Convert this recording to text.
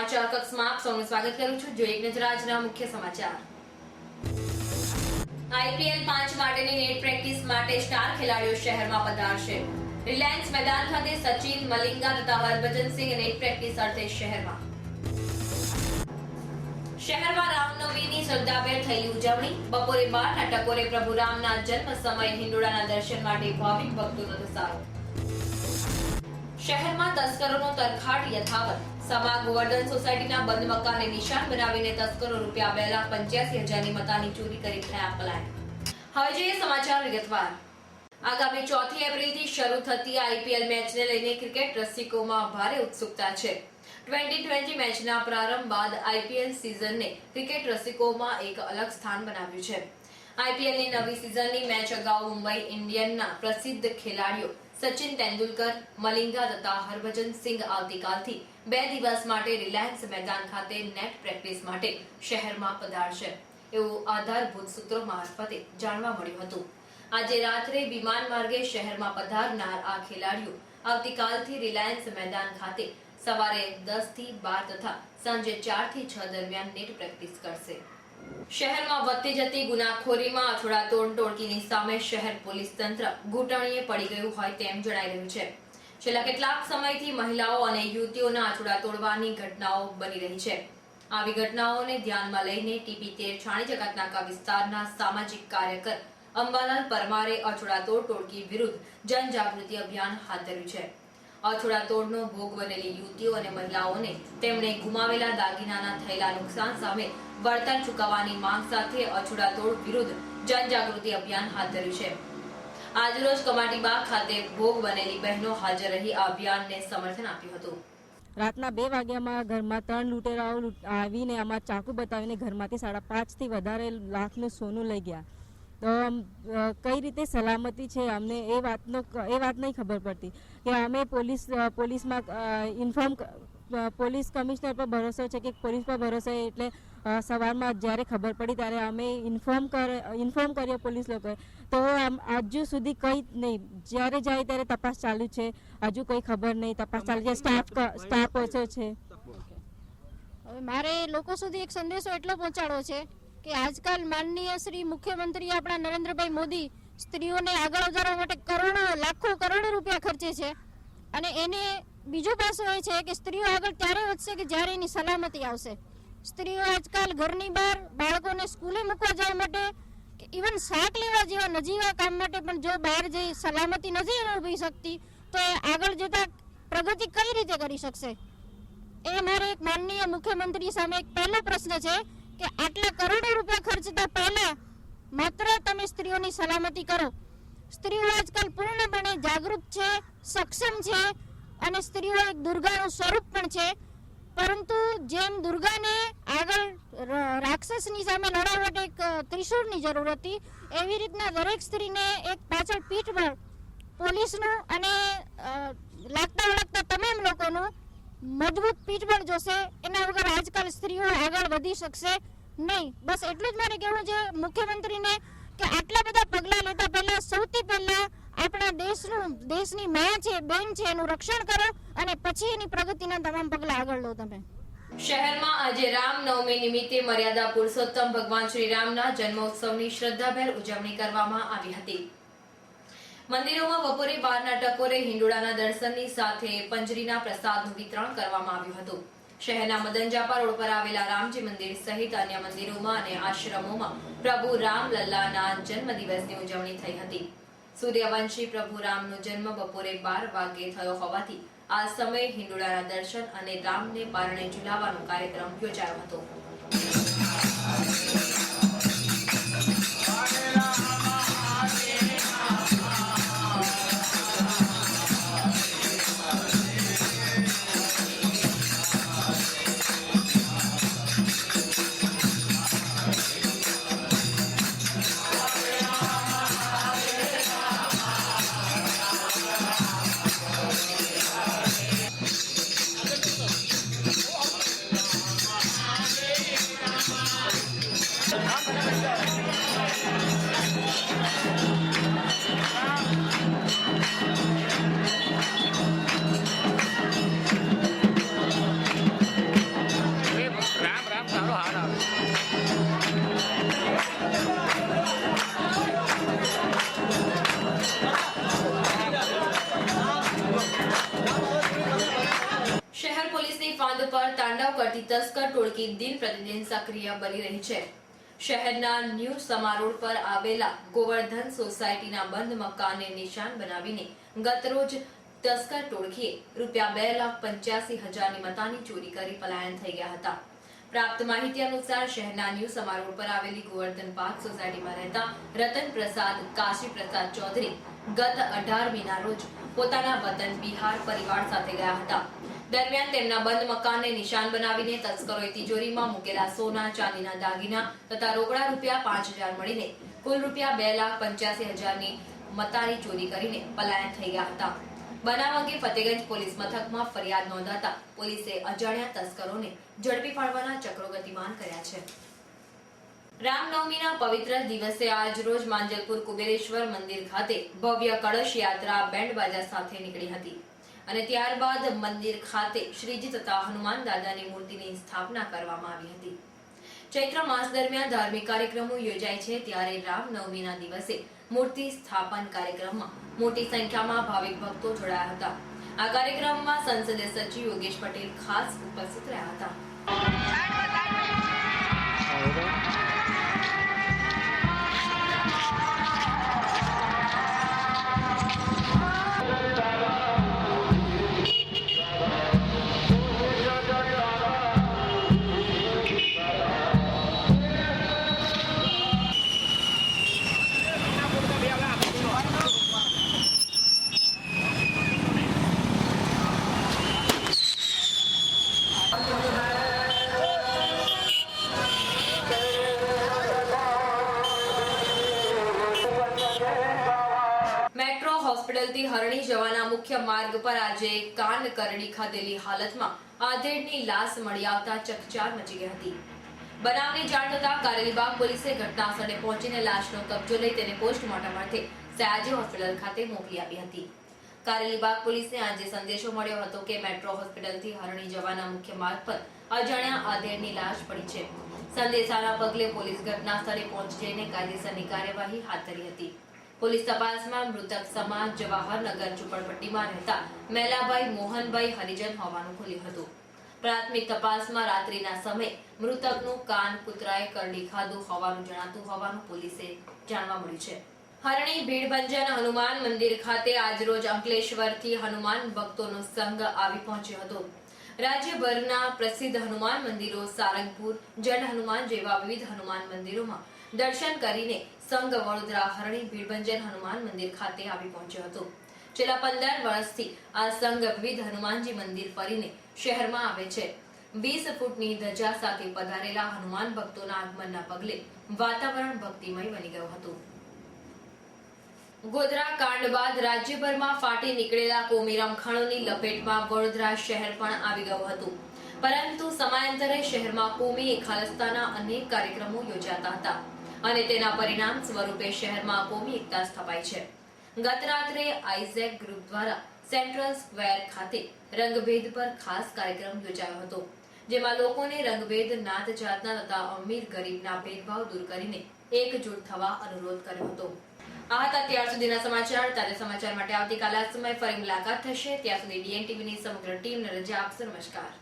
સમાચાર કક્ષમાં આપ સૌનું સ્વાગત કરું છું। જોઈએ એક નજર આજના મુખ્ય સમાચાર। IPL 5 માટેની નેટ પ્રેક્ટિસ માટે સ્ટાર ખેલાડીઓ શહેરમાં પધારશે। રિલાયન્સ મેદાન ખાતે સચિન, મલિંગા તથા હરભજનસિંહ નેટ પ્રેક્ટિસ અર્થે શહેરમાં રામનવમીની શ્રદ્ધાભેર થયેલી ઉજવણી। બપોરે 12ના ટકોરે પ્રભુ રામના જન્મ સમયે હિંડોળાના દર્શન માટે ભાવિક ભક્તોનો ધસારો। શહેરમાં તસ્કરોનો તરખાટ યથાવત। સમા ગોવર્ધન સોસાયટીના બંધ મકાનને નિશાન બનાવીને તસ્કરો ₹2,85,000ની મતાની ચોરી કરી થયા પલાયન। હવે જોઈએ સમાચાર વિગતવાર। આગામી 4 એપ્રિલથી શરૂ થતી IPL મેચને લઈને ક્રિકેટ રસિકોમાં ભારે ઉત્સુકતા છે। 2020 મેચના પ્રારંભ બાદ IPL સિઝનને ક્રિકેટ રસિકોમાં એક અલગ સ્થાન બનાવ્યું છે। IPLની નવી સિઝનની મેચ અગાઉ મુંબઈ ઇન્ડિયન્સના પ્રસિદ્ધ ખેલાડીઓ સચિન તેંડુલકર, મલિંગા તથા હરભજનસિંહ આવતીકાલથી 2 દિવસ માટે રિલાયન્સ મેદાન ખાતે નેટ પ્રેક્ટિસ માટે શહેરમાં પધારશે એવું આધારભૂત સૂત્રો મારફતે જાણવા મળ્યું હતું। આજે રાત્રે વિમાન માર્ગે શહેરમાં પધારનાર આ ખેલાડીઓ આવતીકાલથી રિલાયન્સ મેદાન ખાતે સવારે 10 થી 12 તથા સાંજે 4 થી 6 દરમિયાન નેટ પ્રેક્ટિસ કરશે। શહેરમાં વધતી જતી ગુનાખોરીમાં અથડાતોડ ટોળકીની સામે શહેર પોલીસ તંત્ર ઘૂંટણીએ પડી ગયું હોય તેમ જણાઈ રહ્યું છે। છેલ્લા કેટલાક સમયથી મહિલાઓ અને યુવતીઓના અથડાતોડવાની ઘટનાઓ બની રહી છે। આવી ઘટનાઓને ધ્યાનમાં લઈને TP13 છાણી જકાતનાકા વિસ્તારના સામાજિક કાર્યકર અંબાલાલ પરમારે અથડાતોડ ટોળકી વિરુદ્ધ જનજાગૃતિ અભિયાન હાથ ધર્યું છે। અથડાતોડનો ભોગ બનેલી યુવતીઓ અને મહિલાઓને તેમણે ગુમાવેલા દાગીનાના થયેલા નુકસાન સામે વળતર ચૂકવવાની માંગ સાથે અથડાતોડ વિરુદ્ધ જનજાગૃતિ અભિયાન હાથ ધર્યું છે। આજરોજ કમાટીબાગ ખાતે ભોગ બનેલી બહેનો હાજર રહી આ અભિયાનને સમર્થન આપ્યું હતું। રાતના 2 વાગ્યામાં ઘરમાં 3 લૂંટેરાઓ આવીને આમાં ચાકુ બતાવીને ઘરમાંથી 5.5 થી વધારે લાખનું સોનું લઈ ગયા। તો કઈ રીતે સલામતી છે અમને એ વાત નહીં ખબર પડતી કે અમે પોલીસ કમિશનર પર ભરોસો છે કે પોલીસ પર ભરોસો એટલે સવારમાં જ્યારે ખબર પડી ત્યારે અમે ઇન્ફોર્મ કર્યો પોલીસ લોકોએ તો હજુ સુધી કંઈ નહીં। જ્યારે જાય ત્યારે તપાસ ચાલુ છે, હજુ કોઈ ખબર નહીં, તપાસ ચાલુ છે, સ્ટાફ ઓછો છે। હવે મારે લોકો સુધી એક સંદેશો એટલો પહોંચાડવો છે કે આજકાલ માનનીય શ્રી મુખ્યમંત્રી આપણા નરેન્દ્રભાઈ મોદી સ્ત્રીઓને આગળ વધારવા માટે લાખો કરોડો રૂપિયા ખર્ચે છે અને એને બીજો પાસો એ છે કે સ્ત્રીઓ આગળ ત્યારે વધશે કે જ્યારે એની સલામતી આવશે। સ્ત્રીઓ આજકાલ ઘરની બહાર બાળકોને સ્કૂલે મૂકવા જવા માટે કે ઇવન શાક લેવા જેવા નજીવા કામ માટે પણ જો બહાર જઈ સલામતી નથી અનુભવી શકતી તો એ આગળ જતા પ્રગતિ કઈ રીતે કરી શકશે? એ મારે એક માનનીય મુખ્યમંત્રી સામે એક પહેલો પ્રશ્ન છે કે આટલા કરોડો રૂપિયા ખર્ચતા પહેલા માત્ર તમે સ્ત્રીઓની સલામતી કરો। સ્ત્રીઓ આજકાલ પૂર્ણપણે જાગૃત છે, સક્ષમ છે અને સ્ત્રીઓ એક દુર્ગાનું સ્વરૂપ પણ છે, પરંતુ જેમ દુર્ગાને આગળ રાક્ષસની સામે લડવા માટે એક ત્રિશૂળની જરૂર હતી એવી રીતના દરેક સ્ત્રીને એક પાછળ પીઠબળ પોલીસનું અને લાગતા વળગતા તમામ લોકોનું મજબૂત પીઠબળ જોશે। એના વગર આજકાલ સ્ત્રીઓ આગળ વધી શકશે નહીં। બસ એટલું જ મારે કહેવું છે મુખ્યમંત્રીને કે આટલા બધા પગલાં લેતા પહેલા સૌથી પહેલા આપણા દેશની માં છે, બેન છે, એનું રક્ષણ કરો અને પછી એની પ્રગતિના તમામ પગલાં આગળ લો તમે। શહેરમાં આજે રામનવમી નિમિત્તે મર્યાદા પુરુષોત્તમ ભગવાન શ્રી રામના જન્મોત્સવની શ્રદ્ધાભેર ઉજવણી કરવામાં આવી હતી। મંદિરોમાં બપોરે 12ના ટકોરે હિંડોળાના દર્શનની સાથે પંજરીના પ્રસાદનું વિતરણ કરવામાં આવ્યું હતું। શહેરના મદનજાપા રોડ પર આવેલા રામજી મંદિર સહિત અન્ય મંદિરોમાં અને આશ્રમોમાં પ્રભુ રામલલ્લાના જન્મદિવસની ઉજવણી થઈ હતી। સૂર્યવંશી પ્રભુ રામનો જન્મ બપોરે 12 વાગે થયો હોવાથી આ સમયે હિંડોળાના દર્શન અને રામને બારણે ઝુલાવવાનો કાર્યક્રમ યોજાયો હતો। બનતી તસ્કર ટોળકી દિન પ્રતિદિન સક્રિય બની રહી છે. શહેરના ન્યૂ સમા રોડ પર આવેલા ગોવર્ધન સોસાયટીના બંધ મકાનને નિશાન બનાવીને ગતરોજ તસ્કર ટોળકીએ ₹2,85,000ની મતાની ચોરી કરી પલાયન થઈ ગયા હતા. પ્રાપ્ત માહિતી અનુસાર શહેરના ન્યૂ સમા રોડ પર આવેલી ગોવર્ધન પાર્ક સોસાયટીમાં રહેતા રતન પ્રસાદ કાશી પ્રસાદ ચૌધરી ગત 18મીના રોજ પોતાના વતન બિહાર પરિવાર સાથે ગયા હતા. દરમિયાન તેમના બંધ મકાનને નિશાન બનાવીને તસ્કરોએ તિજોરીમાં મૂકેલા સોના ચાંદીના દાગીના તથા રોકડા ₹5,000 મળીને કુલ ₹2,85,000ની મતાની ચોરી કરીને પલાયન થઈ ગયા હતા. બનાવ અંગે ફતેગંજ પોલીસ મથકમાં ફરિયાદ નોંધાતા પોલીસે અજાણ્યા તસ્કરોને ઝડપી પાડવાના ચક્રો ગતિમાન કર્યા છે. રામનવમીના પવિત્ર દિવસે આજ રોજ માંજલપુર કુબેરેશ્વર મંદિર ખાતે ભવ્ય કળશ યાત્રા બેન્ડ બાજા સાથે નીકળી હતી અને ત્યારબાદ મંદિર ખાતે શ્રીજી તથા હનુમાન દાદાની મૂર્તિની સ્થાપના કરવામાં આવી હતી. ચૈત્ર માસ દરમિયાન ધાર્મિક કાર્યક્રમો યોજાય છે ત્યારે રામનવમીના દિવસે મૂર્તિ સ્થાપન કાર્યક્રમમાં મોટી સંખ્યામાં ભાવિક ભક્તો જોડાયા હતા. આ કાર્યક્રમમાં સંસદીય સચિવ યોગેશ પટેલ ખાસ ઉપસ્થિત રહ્યા હતા. મેટ્રો હોસ્પિટલથી હરણી જવાના મુખ્ય માર્ગ પર આજે કાન કરડી ખાધેલી હાલતમાં આધેડની લાશ મળી આવતા ચકચાર મચી ગઈ હતી. બનાવની જાણ થતાં કારેલીબાગ પોલીસે ઘટના સ્થળે પહોંચીને લાશનો કબજો લઈ તેને પોસ્ટમોર્ટમ અર્થે સયાજી હોસ્પિટલ ખાતે મોકલી આપી હતી. કારેલીબાગ પોલીસને આજે સંદેશો મળ્યો હતો કે મેટ્રો હોસ્પિટલથી હરણી જવાના મુખ્ય માર્ગ પર અજાણ્યા આધેડની લાશ પડી છે. સંદેશાના પગલે પોલીસ ઘટના સ્થળે પહોંચી જઈને કાયદેસરની કાર્યવાહી હાથ ધરી હતી. પોલીસ તપાસમાં મૃતક સમાજ જવાહરનગર ઝુંપડપટ્ટીમાં રહેતા મેલાભાઈ મોહનભાઈ હરિજન હોવાનું ખુલ્યું હતું. પ્રાથમિક તપાસમાં રાત્રિના સમયે મૃતકનું કાન કૂતરાએ કરડી ખાધું હોવાનું જણાતું હોવાનું પોલીસે જાણવા મળ્યું છે. હરણી ભીડભંજન હનુમાન મંદિર ખાતે આજરોજ અંકલેશ્વરથી હનુમાન ભક્તોનો સંઘ આવી પહોંચ્યો હતો. રાજ્યભરના પ્રસિદ્ધ હનુમાન મંદિરો સારંગપુર, જડ હનુમાન જેવા વિવિધ હનુમાન મંદિરોમાં દર્શન કરીને સંઘ વડોદરા હરણી ભીડભંજન હનુમાન મંદિર ખાતે આવી પહોંચ્યો હતો. છેલ્લા 15 વર્ષથી આ સંઘ વિવિધ હનુમાનજી મંદિર ફરીને શહેરમાં આવે છે. 20 ફૂટની ધજા સાથે પધારેલા હનુમાન ભક્તોના આગમનના પગલે વાતાવરણ ભક્તિમય બની ગયું હતું. ગોધરા કાંડ બાદ રાજ્યભરમાં ફાટી નીકળેલા કોમી રમખાણોની લપેટમાં વડોદરા શહેર પણ આવી ગયું હતું. પરંતુ સમયાંતરે શહેરમાં કોમી ખાલસ્તાના અનેક કાર્યક્રમો યોજાતા હતા અને તેના પરિણામ સ્વરૂપે શહેરમાં કોમી એકતા સ્થપાઈ છે. ગત રાત્રે આઇઝેક ગ્રુપ દ્વારા સેન્ટ્રલ સ્ક્વેર ખાતે રંગભેદ પર ખાસ કાર્યક્રમ યોજાયો હતો, જેમાં લોકોને રંગભેદ, નાત જાતના તથા અમીર ગરીબના ભેદભાવ દૂર કરીને એકજૂટ થવા અનુરોધ કર્યો હતો. આ હતા ત્યાર સુધીના સમાચાર. તાજા સમાચાર માટે આવતીકાલે આ સમયે ફરી મુલાકાત થશે. ત્યાં સુધી DN TVની સમગ્ર ટીમને રજા આપશો. નમસ્કાર.